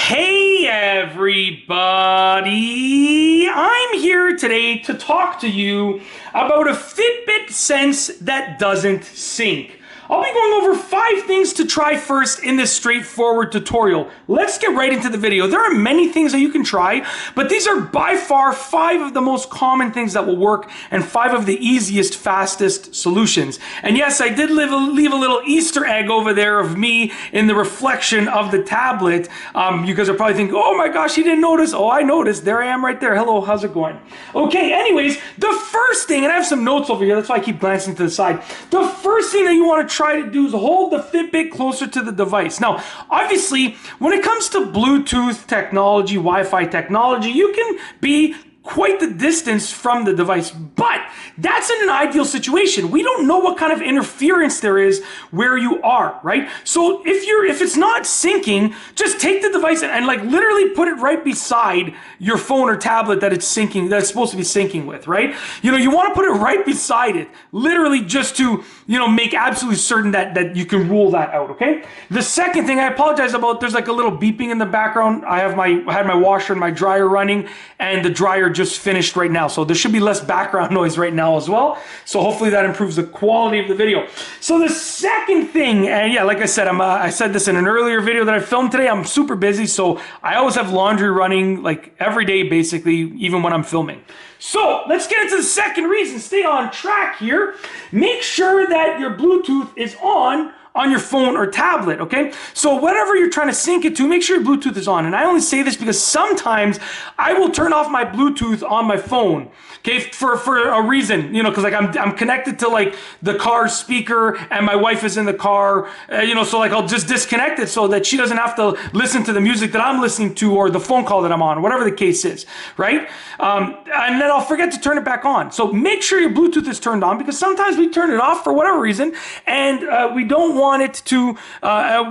Hey everybody! I'm here today to talk to you about a Fitbit Sense that doesn't sync. I'll be going over 5 things to try first in this straightforward tutorial. Let's get right into the video. There are many things that you can try, but these are by far 5 of the most common things that will work and 5 of the easiest, fastest solutions. And yes, I did leave a little Easter egg over there of me in the reflection of the tablet. You guys are probably thinking, oh my gosh, you didn't notice. Oh, I noticed. There I am right there. Hello, how's it going? Okay, anyways, the first thing, and I have some notes over here, that's why I keep glancing to the side. The first thing that you want to try to do is hold the Fitbit closer to the device. Now, obviously, when it comes to Bluetooth technology, Wi-Fi technology, you can be quite the distance from the device, but that's in an ideal situation. We don't know what kind of interference there is where you are, right? So if it's not syncing, just take the device and like literally put it right beside your phone or tablet that it's syncing, that's supposed to be syncing with, right? You know, you want to put it right beside it, literally just to, you know, make absolutely certain that you can rule that out, okay? The second thing, I apologize about, there's like a little beeping in the background. I had my washer and my dryer running, and the dryer just finished right now, so there should be less background noise right now as well, so hopefully that improves the quality of the video. So the second thing, and yeah, like I said, I said this in an earlier video that I filmed today, I'm super busy, so I always have laundry running like every day basically, even when I'm filming. So let's get into the second reason. Stay on track here. Make sure that your Bluetooth is on your phone or tablet, okay? So whatever you're trying to sync it to, make sure your Bluetooth is on. And I only say this because sometimes I will turn off my Bluetooth on my phone, okay, for a reason, you know, because like I'm connected to like the car speaker and my wife is in the car, you know, so like I'll just disconnect it so that she doesn't have to listen to the music that I'm listening to or the phone call that I'm on, whatever the case is, right? And then I'll forget to turn it back on. So make sure your Bluetooth is turned on, because sometimes we turn it off for whatever reason, and we don't want it to,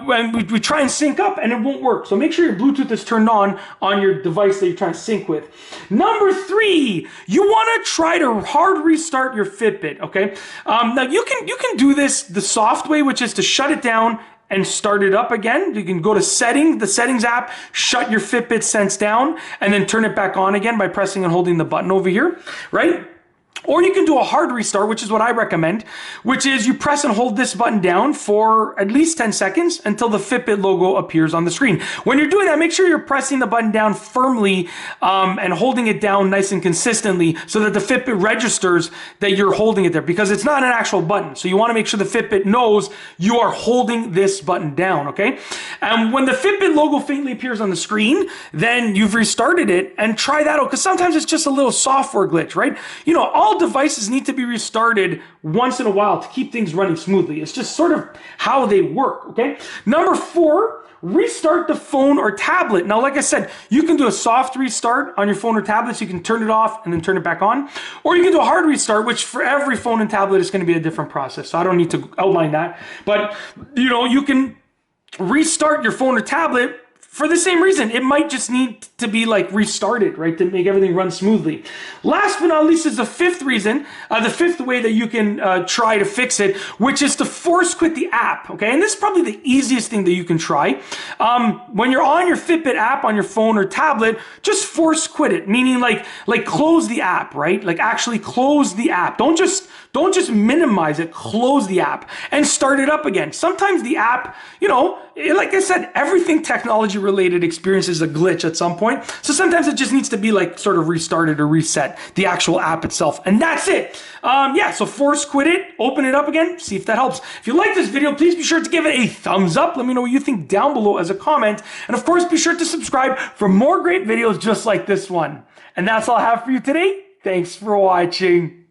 when we try and sync up and it won't work. So make sure your Bluetooth is turned on your device that you're trying to sync with. Number 3, you want to try to hard restart your Fitbit, okay? Now you can do this the soft way, which is to shut it down and start it up again. You can go to the settings app, shut your Fitbit Sense down, and then turn it back on again by pressing and holding the button over here, right? Or you can do a hard restart, which is what I recommend, which is you press and hold this button down for at least 10 seconds until the Fitbit logo appears on the screen. When you're doing that, make sure you're pressing the button down firmly and holding it down nice and consistently so that the Fitbit registers that you're holding it there, because it's not an actual button. So you want to make sure the Fitbit knows you are holding this button down, okay? And when the Fitbit logo faintly appears on the screen, then you've restarted it, and try that out, because sometimes it's just a little software glitch, right? You know, all devices need to be restarted once in a while to keep things running smoothly. It's just sort of how they work, okay? Number 4, restart the phone or tablet. Now, like I said, you can do a soft restart on your phone or tablet, so you can turn it off and then turn it back on. Or you can do a hard restart, which for every phone and tablet is going to be a different process. So I don't need to outline that. But, you know, you can restart your phone or tablet for the same reason. It might just need to be like restarted, right, to make everything run smoothly. Last but not least is the 5th reason, the 5th way that you can try to fix it, which is to force quit the app, okay? And this is probably the easiest thing that you can try. When you're on your Fitbit app on your phone or tablet, just force quit it, meaning like close the app, right? Like actually close the app. Don't just minimize it, close the app and start it up again. Sometimes the app, you know, like I said, everything technology related experiences a glitch at some point. So sometimes it just needs to be like sort of restarted or reset, the actual app itself. And that's it. Yeah, so force quit it, open it up again, see if that helps. If you like this video, please be sure to give it a thumbs up. Let me know what you think down below as a comment. And of course, be sure to subscribe for more great videos just like this one. And that's all I have for you today. Thanks for watching.